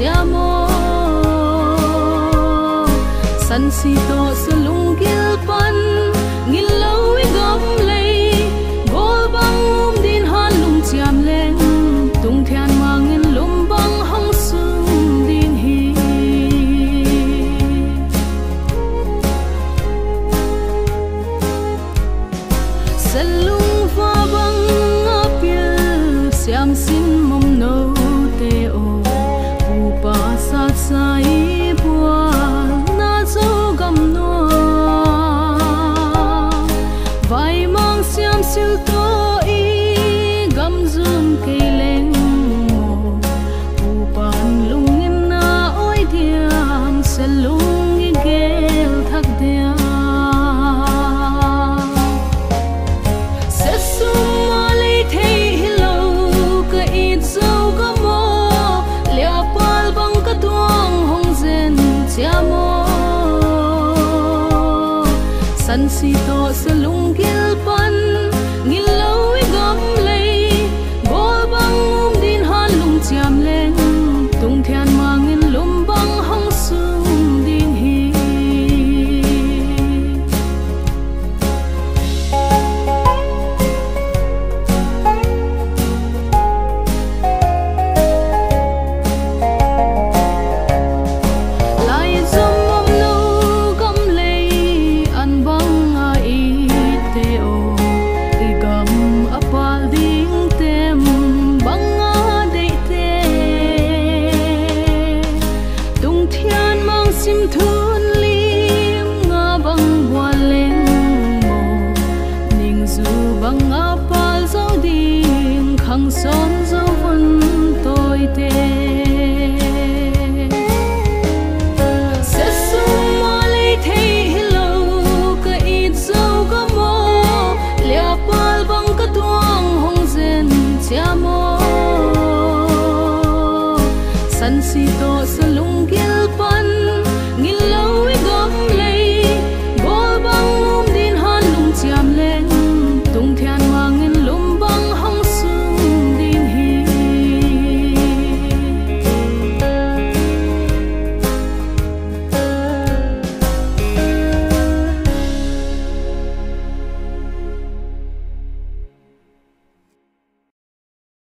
siamo san si to salung gil pan ngil lo i gom lei gol bang din han lung chiam leng tung thian mang in lum bang hong sung din hi salung va bang apil siam sin mom no te o upa sat sai bua na zo gam no vai mang siam sil to i gam zum ke leng mo upan lung in na oi diam salung i gel thak dia san si to salung gil pan ngil lo i gom lei gol bang din han lung chiam leng tung thian mang in lum bang hong sung din hi son dấu vân tôi tê sẽ sung mà lấy thấy hello cái ít dấu có mò lẽ pal bang cái tuang hong zen chia mò san si to